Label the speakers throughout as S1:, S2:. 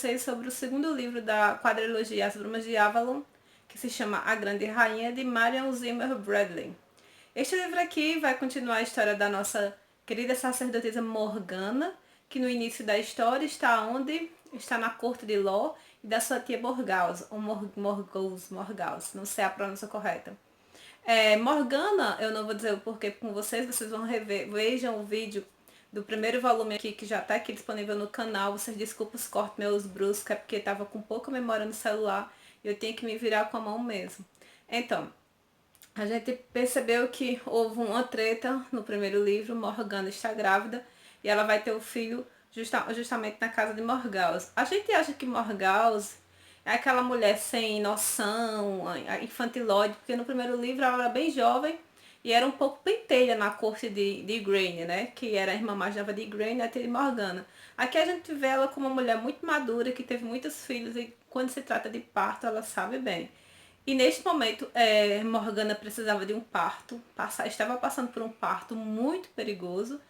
S1: vocês sobre o segundo livro da quadrilogia As Brumas de Avalon, que se chama A Grande Rainha, de Marion Zimmer Bradley. Este livro aqui vai continuar a história da nossa querida sacerdotisa Morgana, que no início da história está onde? Está na corte de Ló e da sua tia Morgause, ou Morgause, não sei a pronúncia correta. Morgana, eu não vou dizer o porquê com vocês, vocês vão rever, vejam o vídeo do primeiro volume aqui, que já está aqui disponível no canal. Vocês desculpem os cortes meus bruscos, é porque estava com pouca memória no celular e eu tinha que me virar com a mão mesmo. Então, a gente percebeu que houve uma treta no primeiro livro. Morgana está grávida e ela vai ter o filho justamente na casa de Morgause. A gente acha que Morgause é aquela mulher sem noção, infantilóide, porque no primeiro livro ela era bem jovem e era um pouco pentelha na corte de Igraine, né? Que era a irmã mais nova de Igraine, a tia de Morgana. Aqui a gente vê ela como uma mulher muito madura, que teve muitos filhos e quando se trata de parto ela sabe bem. E neste momento, Morgana precisava de um parto, estava passando por um parto muito perigoso,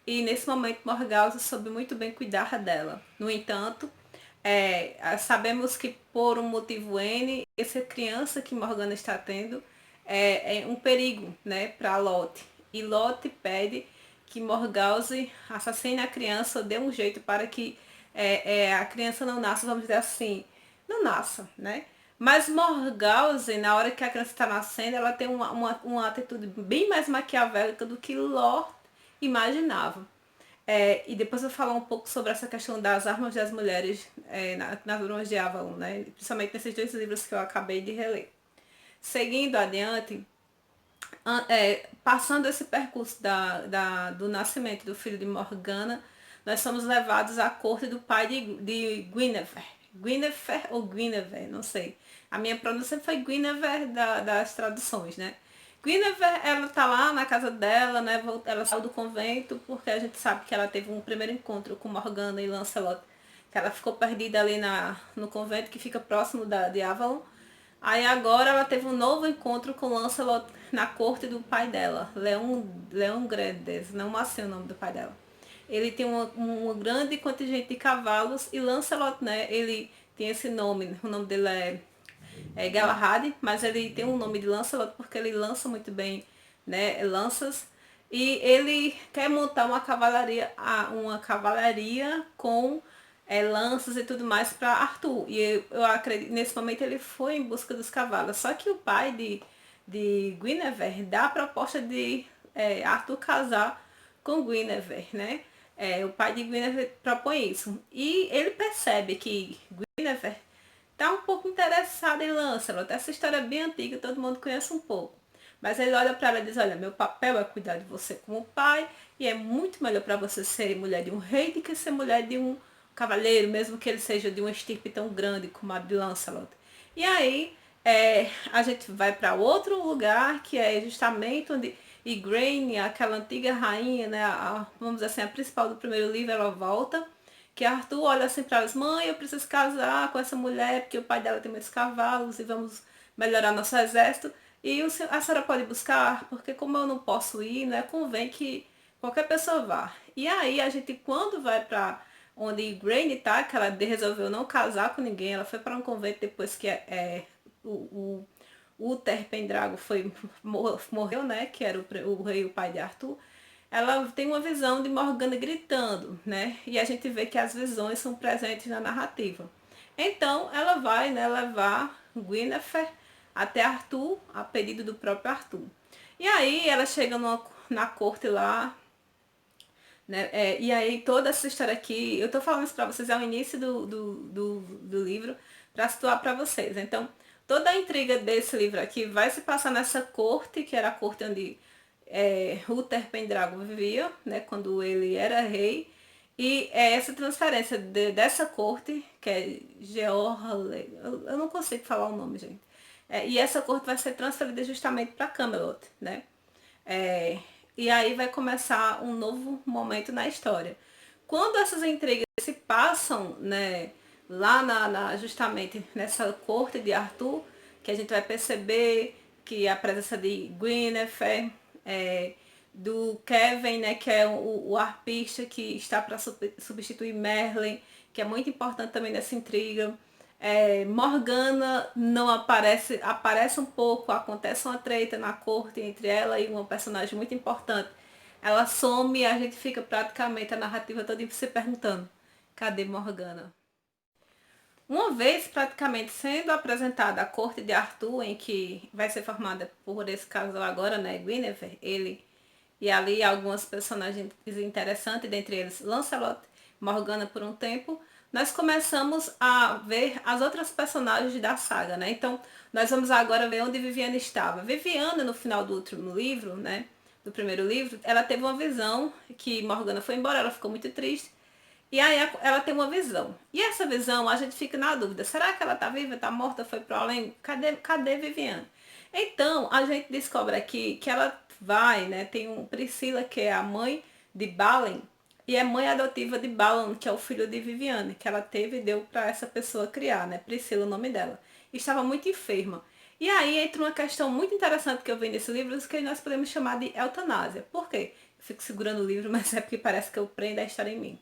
S1: e nesse momento Morgause soube muito bem cuidar dela. No entanto, sabemos que por um motivo N, essa criança que Morgana está tendo é um perigo, né, para Lot. E Lot pede que Morgause assassine a criança ou dê um jeito para que a criança não nasça, vamos dizer assim, não nasça, né? Mas Morgause, na hora que a criança está nascendo, ela tem uma atitude bem mais maquiavélica do que Lot imaginava. E depois eu vou falar um pouco sobre essa questão das armas das mulheres nas Brumas de Avalon, né? Principalmente nesses dois livros que eu acabei de reler. Seguindo adiante, passando esse percurso do nascimento do filho de Morgana, nós somos levados à corte do pai de Guinevere. Guinevere ou Guinevere, não sei. A minha pronúncia foi Guinevere das traduções, né? Guinevere, ela tá lá na casa dela, né? Ela saiu do convento porque a gente sabe que ela teve um primeiro encontro com Morgana e Lancelot. Que ela ficou perdida ali no convento que fica próximo de Avalon. Aí agora ela teve um novo encontro com Lancelot na corte do pai dela, Leon Grandes, não sei o nome do pai dela. Ele tem um grande contingente de cavalos e Lancelot, né, ele tem esse nome, o nome dele é Galahad, mas ele tem um nome de Lancelot porque ele lança muito bem, né, lanças. E ele quer montar uma cavalaria com lanças e tudo mais para Arthur. E eu acredito, nesse momento ele foi em busca dos cavalos. Só que o pai de Guinevere dá a proposta de Arthur casar com Guinevere, né? O pai de Guinevere propõe isso. E ele percebe que Guinevere está um pouco interessada em Lancelot. Essa história é bem antiga, todo mundo conhece um pouco. Mas ele olha para ela e diz, olha, meu papel é cuidar de você como pai, e é muito melhor para você ser mulher de um rei do que ser mulher de um cavaleiro, mesmo que ele seja de uma estirpe tão grande como a de Lancelot. E aí a gente vai para outro lugar, que é justamente onde Igraine, aquela antiga rainha, né, vamos dizer assim, a principal do primeiro livro, ela volta, que Arthur olha assim para as mães, eu preciso casar com essa mulher, porque o pai dela tem muitos cavalos e vamos melhorar nosso exército. E a senhora pode buscar, porque como eu não posso ir, né, convém que qualquer pessoa vá. E aí a gente, quando vai para onde Igraine tá, que ela resolveu não casar com ninguém, ela foi para um convento depois que o Uther Pendrago morreu, né, que era o rei, o pai de Arthur. Ela tem uma visão de Morgana gritando, né, e a gente vê que as visões são presentes na narrativa. Então ela vai, né, levar Guinevere até Arthur, a pedido do próprio Arthur. E aí ela chega na corte lá, né? E aí toda essa história aqui, eu tô falando isso pra vocês, é o início do livro, para situar para vocês. Então, toda a intriga desse livro aqui vai se passar nessa corte, que era a corte onde Uther Pendrago vivia, né, quando ele era rei. E essa transferência dessa corte, que é Georle, eu não consigo falar o nome, gente. E essa corte vai ser transferida justamente para Camelot, né? E aí vai começar um novo momento na história. Quando essas intrigas se passam, né, lá justamente nessa corte de Arthur, que a gente vai perceber que a presença de Guinevere, do Kevin, né, que é o arpista que está para substituir Merlin, que é muito importante também nessa intriga. Morgana não aparece, aparece um pouco, acontece uma treta na corte entre ela e uma personagem muito importante. Ela some e a gente fica praticamente a narrativa toda se perguntando, cadê Morgana? Uma vez praticamente sendo apresentada a corte de Arthur, em que vai ser formada por esse casal agora, né, Guinevere, ele e ali algumas personagens interessantes, dentre eles Lancelot, Morgana por um tempo, nós começamos a ver as outras personagens da saga, né? Então, nós vamos agora ver onde Viviane estava. Viviane, no final do último livro, né, do primeiro livro, ela teve uma visão que Morgana foi embora, ela ficou muito triste, e aí ela tem uma visão. E essa visão, a gente fica na dúvida, será que ela tá viva, tá morta, foi pro além? Cadê Viviane? Então, a gente descobre aqui que ela vai, né, tem Priscila, que é a mãe de Balen, e é mãe adotiva de Balan, que é o filho de Viviane, que ela teve e deu para essa pessoa criar, né, Priscila, o nome dela. E estava muito enferma. E aí entra uma questão muito interessante que eu vi nesse livro, que nós podemos chamar de eutanásia. Por quê? Eu fico segurando o livro, mas é porque parece que eu prendo a história em mim.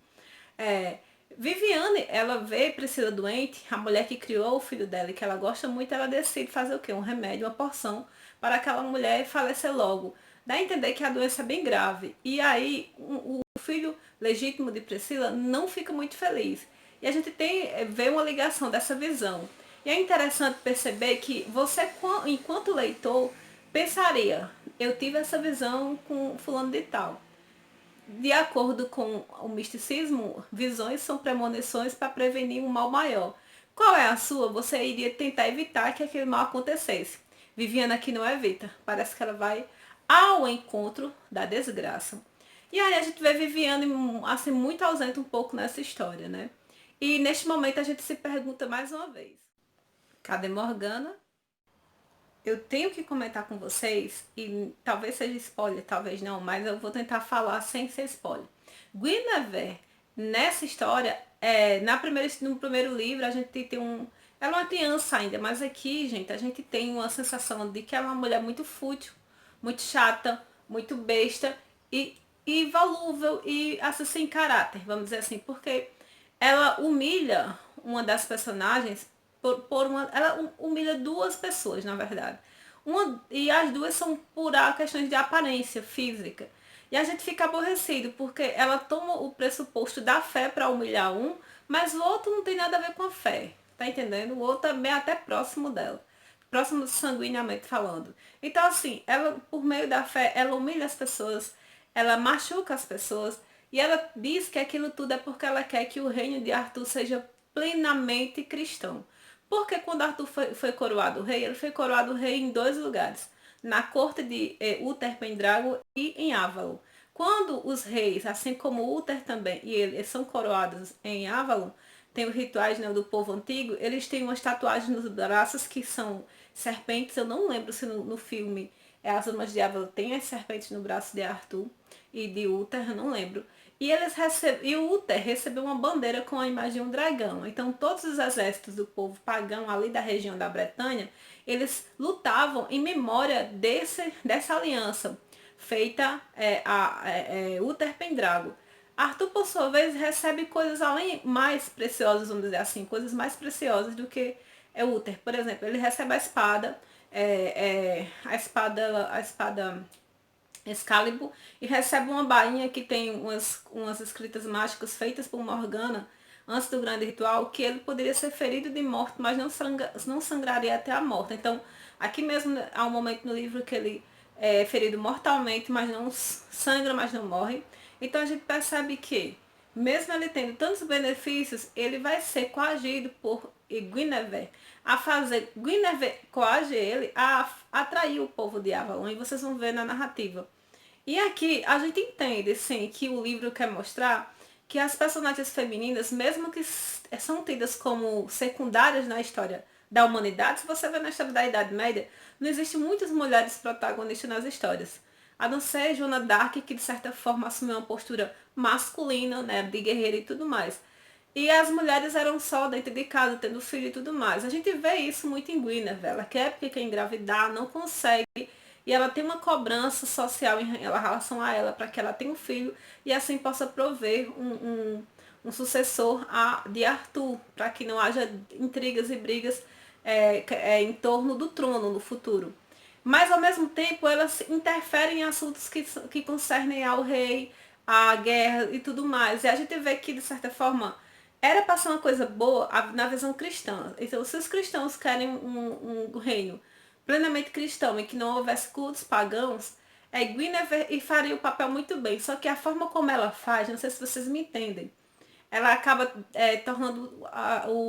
S1: É, Viviane, ela vê Priscila doente, a mulher que criou o filho dela e que ela gosta muito, ela decide fazer o quê? Um remédio, uma porção, para aquela mulher falecer logo. Dá a entender que a doença é bem grave. E aí, o filho legítimo de Priscila não fica muito feliz. E a gente vê uma ligação dessa visão. E é interessante perceber que você, enquanto leitor, pensaria, eu tive essa visão com fulano de tal. De acordo com o misticismo, visões são premonições para prevenir um mal maior. Qual é a sua? Você iria tentar evitar que aquele mal acontecesse. Viviana aqui não evita. Parece que ela vai ao encontro da desgraça. E aí a gente vê Viviane assim, muito ausente um pouco nessa história, né? E neste momento a gente se pergunta mais uma vez. Cadê Morgana? Eu tenho que comentar com vocês, e talvez seja spoiler, talvez não, mas eu vou tentar falar sem ser spoiler. Guinevere, nessa história, no primeiro livro, a gente tem ela é uma criança ainda, mas aqui, gente, a gente tem uma sensação de que ela é uma mulher muito fútil, muito chata, muito besta e volúvel e assim, sem caráter, vamos dizer assim, porque ela humilha uma das personagens ela humilha duas pessoas, na verdade. E as duas são por questões de aparência física. E a gente fica aborrecido, porque ela toma o pressuposto da fé para humilhar um, mas o outro não tem nada a ver com a fé. Tá entendendo? O outro também é até próximo dela. Próximo sanguineamente falando. Então, assim, ela, por meio da fé, ela humilha as pessoas, ela machuca as pessoas, e ela diz que aquilo tudo é porque ela quer que o reino de Arthur seja plenamente cristão. Porque quando Arthur foi coroado rei, ele foi coroado rei em dois lugares. Na corte de Uther Pendrago e em Avalon. Quando os reis, assim como Uther também, e eles são coroados em Avalon, tem os rituais, né, do povo antigo, eles têm umas tatuagens nos braços que são serpentes. Eu não lembro se no filme As Almas de Avalon tem as serpentes no braço de Arthur e de Uther, eu não lembro. E o Uther recebeu uma bandeira com a imagem de um dragão. Então todos os exércitos do povo pagão ali da região da Bretanha, eles lutavam em memória dessa aliança feita Uther Pendrago. Arthur, por sua vez, recebe coisas além mais preciosas, vamos dizer assim, coisas mais preciosas do que Uther. Por exemplo, ele recebe a espada, a espada Excalibur, e recebe uma bainha que tem umas escritas mágicas feitas por Morgana antes do grande ritual, que ele poderia ser ferido de morte, mas não sangraria até a morte. Então, aqui mesmo há um momento no livro que ele é ferido mortalmente, mas não sangra, mas não morre. Então a gente percebe que, mesmo ele tendo tantos benefícios, ele vai ser coagido por Guinevere Guinevere coage ele a atrair o povo de Avalon, e vocês vão ver na narrativa. E aqui a gente entende, sim, que o livro quer mostrar que as personagens femininas, mesmo que são tidas como secundárias na história da humanidade, se você vê na história da Idade Média, não existem muitas mulheres protagonistas nas histórias. A não ser Joana d'Arc, que de certa forma assumiu uma postura masculina, né, de guerreira e tudo mais. E as mulheres eram só dentro de casa, tendo filho e tudo mais. A gente vê isso muito em Guinevere. Ela quer porque quer engravidar, não consegue. E ela tem uma cobrança social em relação a ela, para que ela tenha um filho e assim possa prover sucessor de Arthur, para que não haja intrigas e brigas em torno do trono no futuro. Mas ao mesmo tempo elas interferem em assuntos que concernem ao rei, à guerra e tudo mais. E a gente vê que, de certa forma, era para ser uma coisa boa na visão cristã. Então, se os cristãos querem um reino plenamente cristão e que não houvesse cultos pagãos, Guinevere faria o papel muito bem. Só que a forma como ela faz, não sei se vocês me entendem, ela acaba tornando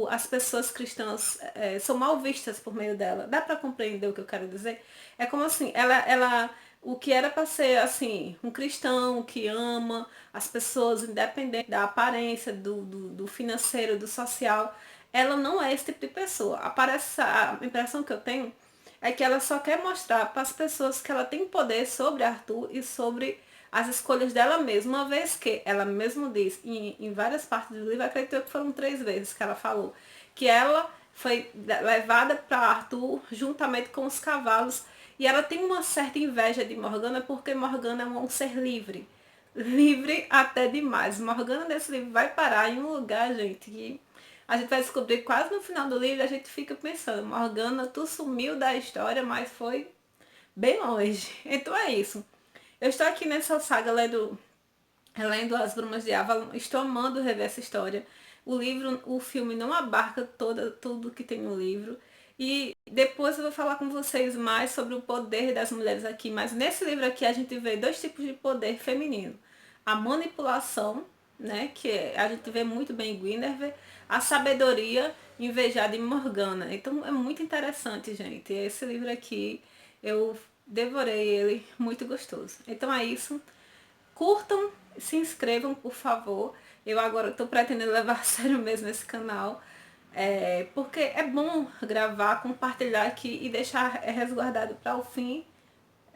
S1: as pessoas cristãs são mal vistas por meio dela. Dá para compreender o que eu quero dizer? É como assim, ela o que era para ser assim um cristão que ama as pessoas, independente da aparência, do financeiro, do social, ela não é esse tipo de pessoa. Aparece a impressão que eu tenho é que ela só quer mostrar para as pessoas que ela tem poder sobre Arthur e sobre as escolhas dela mesma, uma vez que ela mesma diz em várias partes do livro, acredito que foram 3 vezes que ela falou, que ela foi levada para Arthur juntamente com os cavalos, e ela tem uma certa inveja de Morgana porque Morgana é um ser livre. Livre até demais. Morgana nesse livro vai parar em um lugar, gente, que a gente vai descobrir quase no final do livro, a gente fica pensando, Morgana, tu sumiu da história, mas foi bem longe. Então é isso. Eu estou aqui nessa saga lendo As Brumas de Avalon. Estou amando rever essa história. O filme não abarca tudo que tem no livro. E depois eu vou falar com vocês mais sobre o poder das mulheres aqui. Mas nesse livro aqui a gente vê 2 tipos de poder feminino. A manipulação, né, que a gente vê muito bem em Guinevere. A sabedoria invejada em Morgana. Então é muito interessante, gente. Esse livro aqui eu devorei ele, muito gostoso. Então é isso. Curtam, se inscrevam, por favor. Eu agora estou pretendendo levar a sério mesmo esse canal. Porque é bom gravar, compartilhar aqui e deixar resguardado para o fim.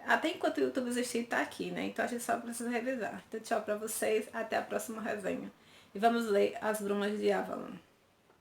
S1: Até enquanto o YouTube existir, tá aqui, né? Então a gente só precisa revisar. Então tchau para vocês, até a próxima resenha. E vamos ler As Brumas de Avalon.